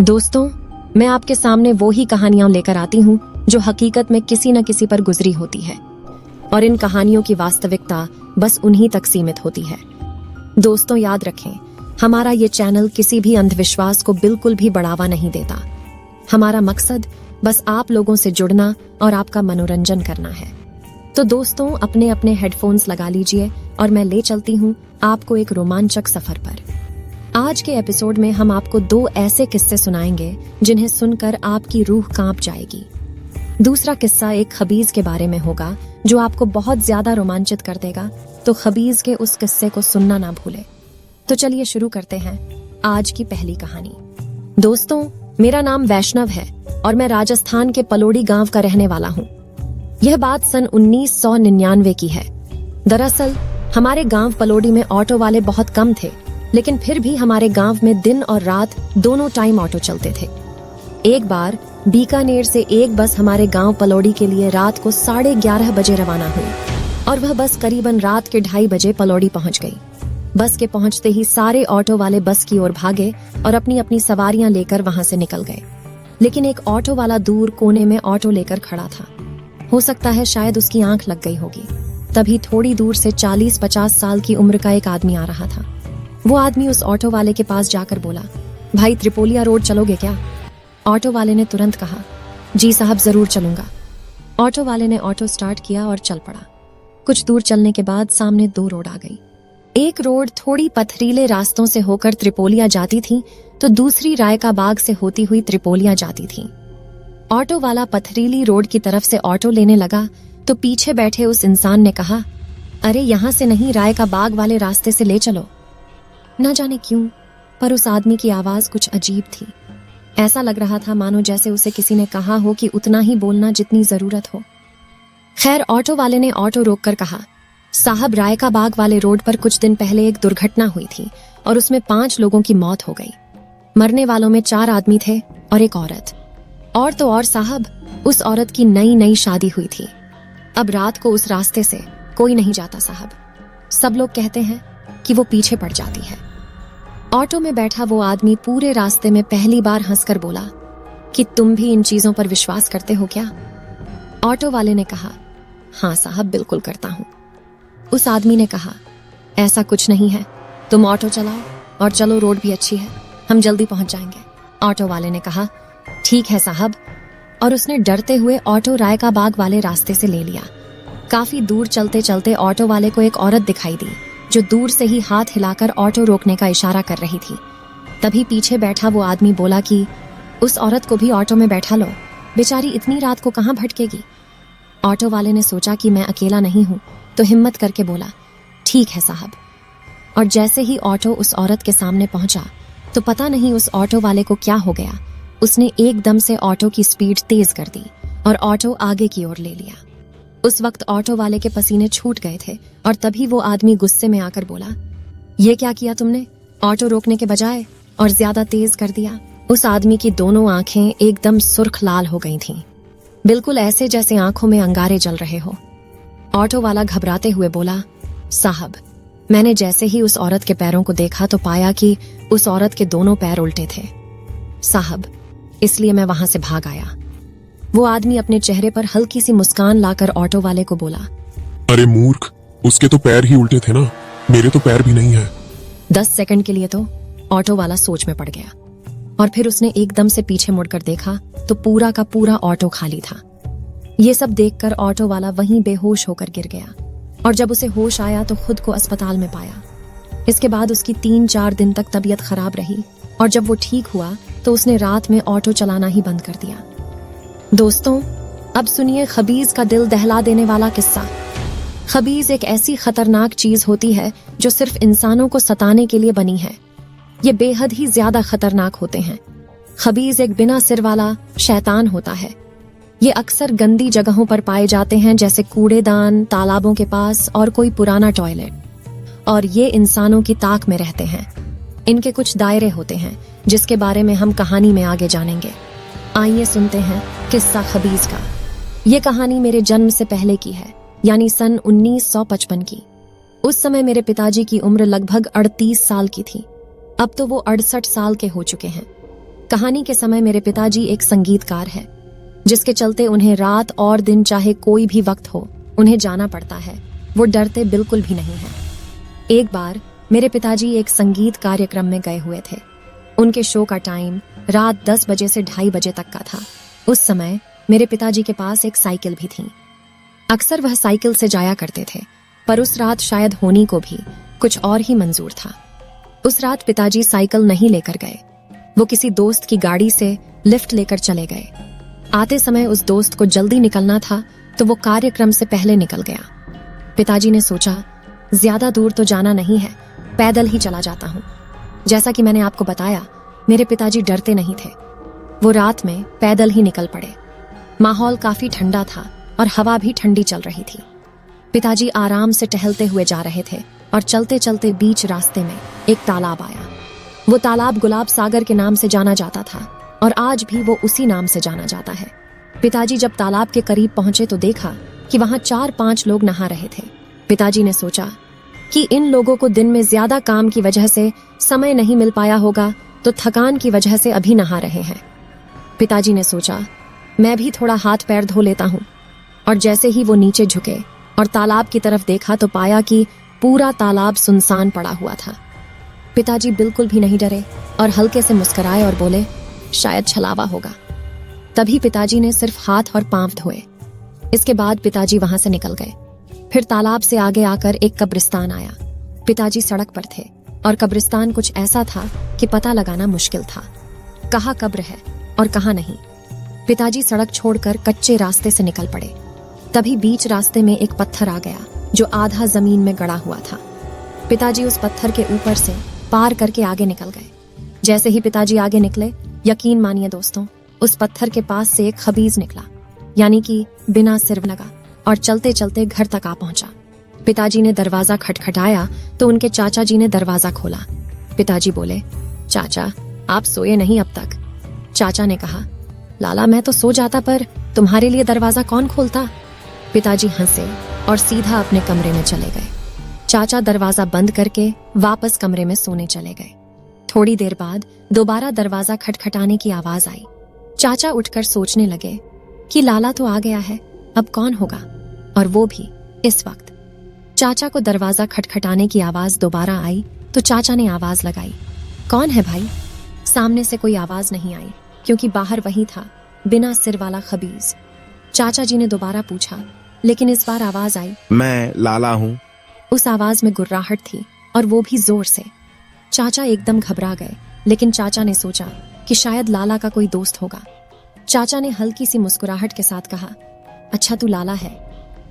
दोस्तों, मैं आपके सामने वो ही कहानियां लेकर आती हूँ जो हकीकत में किसी न किसी पर गुजरी होती है और इन कहानियों की वास्तविकता बस उन्हीं तक सीमित होती है। दोस्तों, याद रखें, हमारा ये चैनल किसी भी अंधविश्वास को बिल्कुल भी बढ़ावा नहीं देता। हमारा मकसद बस आप लोगों से जुड़ना और आपका मनोरंजन करना है। तो दोस्तों, अपने अपने हेडफोन्स लगा लीजिए और मैं ले चलती हूँ आपको एक रोमांचक सफर पर। आज के एपिसोड में हम आपको 2 ऐसे किस्से सुनाएंगे जिन्हें सुनकर आपकी रूह कांप जाएगी। दूसरा किस्सा एक खबीज के बारे में होगा जो आपको बहुत ज्यादा रोमांचित कर देगा, तो खबीज के उस किस्से को सुनना ना भूले। तो चलिए शुरू करते हैं आज की पहली कहानी। दोस्तों, मेरा नाम वैष्णव है और मैं राजस्थान के पलोड़ी गांव का रहने वाला हूँ। यह बात सन 1999 की है। दरअसल हमारे गांव पलोड़ी में ऑटो वाले बहुत कम थे, लेकिन फिर भी हमारे गांव में दिन और रात दोनों टाइम ऑटो चलते थे। एक बार बीकानेर से एक बस हमारे गांव पलोड़ी के लिए रात को 11:30 बजे रवाना हुई और वह बस करीबन रात के 2:30 बजे पलोड़ी पहुंच गई। बस के पहुंचते ही सारे ऑटो वाले बस की ओर भागे और अपनी अपनी सवारियां लेकर वहां से निकल गए। लेकिन एक ऑटो वाला दूर कोने में ऑटो लेकर खड़ा था। हो सकता है शायद उसकी आंख लग गई होगी। तभी थोड़ी दूर से 40-50 साल की उम्र का एक आदमी आ रहा था। वो आदमी उस ऑटो वाले के पास जाकर बोला, भाई त्रिपोलिया रोड चलोगे क्या? ऑटो वाले ने तुरंत कहा, जी साहब, जरूर चलूंगा। ऑटो वाले ने ऑटो स्टार्ट किया और चल पड़ा। कुछ दूर चलने के बाद सामने 2 रोड आ गई। एक रोड थोड़ी पथरीले रास्तों से होकर त्रिपोलिया जाती थी, तो दूसरी रायका बाग से होती हुई त्रिपोलिया जाती थी। ऑटो वाला पथरीली रोड की तरफ से ऑटो लेने लगा तो पीछे बैठे उस इंसान ने कहा, अरे यहाँ से नहीं, रायका बाग वाले रास्ते से ले चलो। न जाने क्यों, पर उस आदमी की आवाज कुछ अजीब थी। ऐसा लग रहा था मानो जैसे उसे किसी ने कहा हो कि उतना ही बोलना जितनी जरूरत हो। खैर, ऑटो वाले ने ऑटो रोककर कहा, साहब, रायका बाग वाले रोड पर कुछ दिन पहले एक दुर्घटना हुई थी और उसमें 5 लोगों की मौत हो गई। मरने वालों में 4 आदमी थे और एक औरत। और तो और साहब, उस औरत की नई शादी हुई थी। अब रात को उस रास्ते से कोई नहीं जाता साहब। सब लोग कहते हैं कि वो पीछे पड़ जाती है। ऑटो में बैठा वो आदमी पूरे रास्ते में पहली बार हंसकर बोला कि तुम भी इन चीजों पर विश्वास करते हो क्या? ऑटो वाले ने कहा, हाँ साहब, बिल्कुल करता हूं। उस आदमी ने कहा, ऐसा कुछ नहीं है, तुम ऑटो चलाओ और चलो, रोड भी अच्छी है, हम जल्दी पहुंच जाएंगे। ऑटो वाले ने कहा, ठीक है साहब, और उसने डरते हुए ऑटो रायका बाग वाले रास्ते से ले लिया। काफी दूर चलते चलते ऑटो वाले को एक औरत दिखाई दी जो दूर से ही हाथ हिलाकर ऑटो रोकने का इशारा कर रही थी। तभी पीछे बैठा वो आदमी बोला कि उस औरत को भी ऑटो में बैठा लो, बेचारी इतनी रात को कहाँ भटकेगी। ऑटो वाले ने सोचा कि मैं अकेला नहीं हूं, तो हिम्मत करके बोला, ठीक है साहब। और जैसे ही ऑटो उस औरत के सामने पहुंचा तो पता नहीं उस ऑटो वाले को क्या हो गया, उसने एकदम से ऑटो की स्पीड तेज कर दी और ऑटो आगे की ओर ले लिया। उस वक्त ऑटो वाले के पसीने छूट गए थे और तभी वो आदमी गुस्से में आकर बोला, ये क्या किया तुमने? ऑटो रोकने के बजाय और ज्यादा तेज कर दिया। उस आदमी की दोनों आंखें एकदम सुर्ख लाल हो गई थीं, बिल्कुल ऐसे जैसे आंखों में अंगारे जल रहे हो। ऑटो वाला घबराते हुए बोला, साहब, मैंने जैसे ही उस औरत के पैरों को देखा तो पाया कि उस औरत के दोनों पैर उल्टे थे साहब, इसलिए मैं वहां से भाग आया। वो आदमी अपने चेहरे पर हल्की सी मुस्कान लाकर ऑटो वाले को बोला, अरे मूर्ख, उसके तो पैर ही उल्टे थे ना, मेरे तो पैर भी नहीं है। 10 सेकंड के लिए तो ऑटो वाला सोच में पड़ गया और फिर उसने एकदम से पीछे मुड़कर देखा तो पूरा का पूरा ऑटो खाली था। ये सब देखकर ऑटो वाला वहीं बेहोश होकर गिर गया और जब उसे होश आया तो खुद को अस्पताल में पाया। इसके बाद उसकी 3-4 दिन तक तबीयत खराब रही और जब वो ठीक हुआ तो उसने रात में ऑटो चलाना ही बंद कर दिया। दोस्तों, अब सुनिए खबीज का दिल दहला देने वाला किस्सा। खबीज एक ऐसी खतरनाक चीज होती है जो सिर्फ इंसानों को सताने के लिए बनी है। ये बेहद ही ज्यादा खतरनाक होते हैं। खबीज एक बिना सिर वाला शैतान होता है। ये अक्सर गंदी जगहों पर पाए जाते हैं, जैसे कूड़ेदान, तालाबों के पास और कोई पुराना टॉयलेट। और ये इंसानों की ताक में रहते हैं। इनके कुछ दायरे होते हैं जिसके बारे में हम कहानी में आगे जानेंगे। आइए सुनते हैं किस्सा खबीज का। ये कहानी मेरे जन्म से पहले की है, यानी सन 1955 की। उस समय मेरे पिताजी की उम्र लगभग 38 साल की थी। अब तो वो 68 साल के हो चुके हैं। कहानी के समय मेरे पिताजी एक संगीतकार है, जिसके चलते उन्हें रात और दिन चाहे कोई भी वक्त हो उन्हें जाना पड़ता है। वो डरते बिल्कुल भी नहीं है। एक बार मेरे पिताजी एक संगीत कार्यक्रम में गए हुए थे। उनके शो का टाइम रात 10 बजे से 2:30 बजे तक का था। उस समय मेरे पिताजी के पास एक साइकिल भी थी। अक्सर वह साइकिल से जाया करते थे, पर उस रात शायद होनी को भी कुछ और ही मंजूर था। उस रात पिताजी साइकिल नहीं लेकर गए। वो किसी दोस्त की गाड़ी से लिफ्ट लेकर चले गए। आते समय उस दोस्त को जल्दी निकलना था, तो वो कार्यक्रम से पहले निकल गया। पिताजी ने सोचा, ज्यादा दूर तो जाना नहीं है, पैदल ही चला जाता हूँ। जैसा कि मैंने आपको बताया, मेरे पिताजी डरते नहीं थे। वो रात में पैदल ही निकल पड़े। माहौल काफी ठंडा था और हवा भी ठंडी चल रही थी। पिताजी आराम से टहलते हुए जा रहे थे और चलते चलते बीच रास्ते में एक तालाब आया। वो तालाब गुलाब सागर के नाम से जाना जाता था और आज भी वो उसी नाम से जाना जाता है। पिताजी जब तालाब के करीब पहुंचे तो देखा कि वहां 4-5 लोग नहा रहे थे। पिताजी ने सोचा कि इन लोगों को दिन में ज्यादा काम की वजह से समय नहीं मिल पाया होगा, तो थकान की वजह से अभी नहा रहे हैं। पिताजी ने सोचा, मैं भी थोड़ा हाथ पैर धो लेता हूँ। और जैसे ही वो नीचे झुके और तालाब की तरफ देखा तो पाया कि पूरा तालाब सुनसान पड़ा हुआ था। पिताजी बिल्कुल भी नहीं डरे और हल्के से मुस्कुराए और बोले, शायद छलावा होगा। तभी पिताजी ने सिर्फ हाथ और पांव धोए। इसके बाद पिताजी वहां से निकल गए। फिर तालाब से आगे आकर एक कब्रिस्तान आया। पिताजी सड़क पर थे और कब्रिस्तान कुछ ऐसा था कि पता लगाना मुश्किल था, कहाँ कब्र है और कहाँ नहीं। पिताजी सड़क छोड़कर कच्चे रास्ते से निकल पड़े। तभी बीच रास्ते में एक पत्थर आ गया जो आधा जमीन में गड़ा हुआ था। पिताजी उस पत्थर के ऊपर से पार करके आगे निकल गए। जैसे ही पिताजी आगे निकले, यकीन मानिए दोस्तों, उस पत्थर के पास से एक खबीज निकला, यानी कि बिना सिर लगा, और चलते चलते घर तक आ पहुंचा। पिताजी ने दरवाजा खटखटाया तो उनके चाचा जी ने दरवाजा खोला। पिताजी बोले, चाचा आप सोए नहीं अब तक? चाचा ने कहा, लाला मैं तो सो जाता, पर तुम्हारे लिए दरवाजा कौन खोलता? पिताजी हंसे और सीधा अपने कमरे में चले गए। चाचा दरवाजा बंद करके वापस कमरे में सोने चले गए। थोड़ी देर बाद दोबारा दरवाजा खटखटाने की आवाज आई। चाचा उठकर सोचने लगे कि लाला तो आ गया है, अब कौन होगा, और वो भी इस वक्त। चाचा को दरवाजा खटखटाने की आवाज दोबारा आई तो चाचा ने आवाज लगाई, कौन है भाई? सामने से कोई आवाज नहीं आई, क्योंकि बाहर वही था, बिना सिर वाला खबीज। चाचा जी ने दोबारा पूछा, लेकिन इस बार आवाज आई, मैं लाला हूँ। उस आवाज में गुर्राहट थी और वो भी जोर से। चाचा एकदम घबरा गए, लेकिन चाचा ने सोचा कि शायद लाला का कोई दोस्त होगा। चाचा ने हल्की सी मुस्कुराहट के साथ कहा, अच्छा तू लाला है,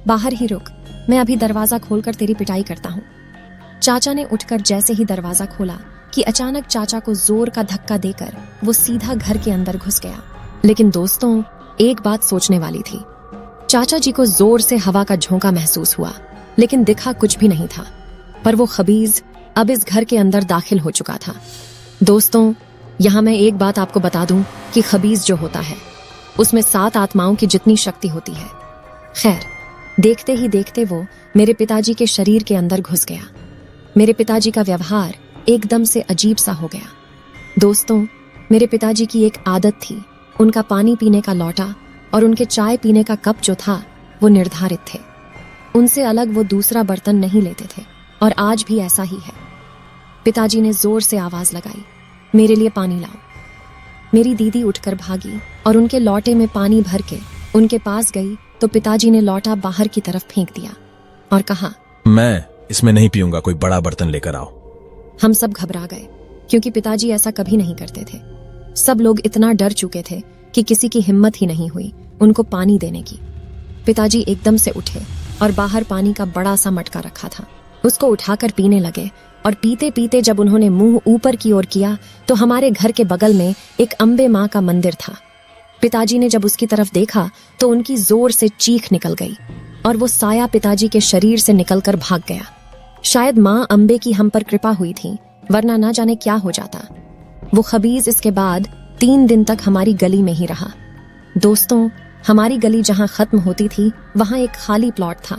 बाहर ही रुक, मैं अभी दरवाजा खोलकर तेरी पिटाई करता हूँ। चाचा ने उठकर जैसे ही दरवाजा खोला कि अचानक चाचा को जोर का धक्का देकर वो सीधा घर के अंदर घुस गया। लेकिन दोस्तों, एक बात सोचने वाली थी। चाचा जी को जोर से हवा का झोंका महसूस हुआ, लेकिन दिखा कुछ भी नहीं था, पर वो खबीज अब इस घर के अंदर दाखिल हो चुका था। दोस्तों, यहाँ मैं एक बात आपको बता दूं कि खबीज जो होता है उसमें 7 आत्माओं की जितनी शक्ति होती है। खैर, देखते ही देखते वो मेरे पिताजी के शरीर के अंदर घुस गया। मेरे पिताजी का व्यवहार एकदम से अजीब सा हो गया। दोस्तों, मेरे पिताजी की एक आदत थी, उनका पानी पीने का लौटा और उनके चाय पीने का कप जो था वो निर्धारित थे। उनसे अलग वो दूसरा बर्तन नहीं लेते थे, और आज भी ऐसा ही है। पिताजी ने जोर से आवाज लगाई, मेरे लिए पानी लाओ। मेरी दीदी उठकर भागी और उनके लौटे में पानी भर के उनके पास गई तो पिताजी ने लौटा बाहर की तरफ फेंक दिया और कहा, मैं इसमें नहीं पीऊंगा, कोई बड़ा बर्तन लेकर आओ। हम सब घबरा गए, क्योंकि पिताजी ऐसा कभी नहीं करते थे। सब लोग इतना डर चुके थे कि किसी की हिम्मत ही नहीं हुई उनको पानी देने की। पिताजी एकदम से उठे और बाहर पानी का बड़ा सा मटका रखा था, उसको उठाकर पीने लगे। और पीते पीते जब उन्होंने मुंह ऊपर की ओर किया तो हमारे घर के बगल में एक अम्बे माँ का मंदिर था। पिताजी ने जब उसकी तरफ देखा तो उनकी जोर से चीख निकल गई और वो साया पिताजी के शरीर से निकलकर भाग गया। शायद माँ अम्बे की हम पर कृपा हुई थी, वरना ना जाने क्या हो जाता। वो खबीज इसके बाद 3 दिन तक हमारी गली में ही रहा। दोस्तों, हमारी गली जहाँ खत्म होती थी वहाँ एक खाली प्लॉट था,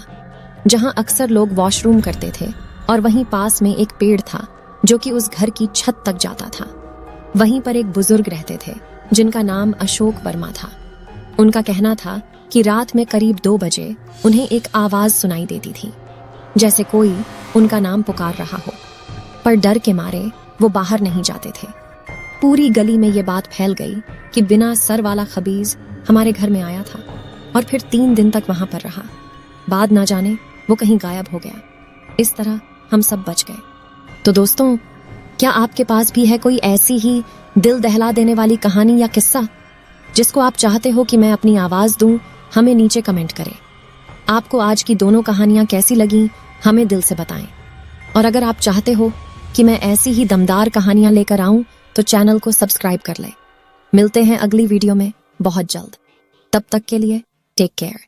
जहाँ अक्सर लोग वॉशरूम करते थे, और वहीं पास में एक पेड़ था जो कि उस घर की छत तक जाता था। वहीं पर एक बुजुर्ग रहते थे जिनका नाम अशोक वर्मा था। उनका कहना था कि रात में करीब 2 बजे उन्हें एक आवाज सुनाई देती थी, जैसे कोई उनका नाम पुकार रहा हो, पर डर के मारे वो बाहर नहीं जाते थे। पूरी गली में ये बात फैल गई कि बिना सर वाला खबीज हमारे घर में आया था और फिर 3 दिन तक वहां पर रहा। बाद ना जाने वो कहीं गायब हो गया। इस तरह हम सब बच गए। तो दोस्तों, क्या आपके पास भी है कोई ऐसी ही दिल दहला देने वाली कहानी या किस्सा जिसको आप चाहते हो कि मैं अपनी आवाज दूं? हमें नीचे कमेंट करें। आपको आज की दोनों कहानियां कैसी लगी, हमें दिल से बताएं। और अगर आप चाहते हो कि मैं ऐसी ही दमदार कहानियां लेकर आऊं तो चैनल को सब्सक्राइब कर लें। मिलते हैं अगली वीडियो में बहुत जल्द। तब तक के लिए टेक केयर।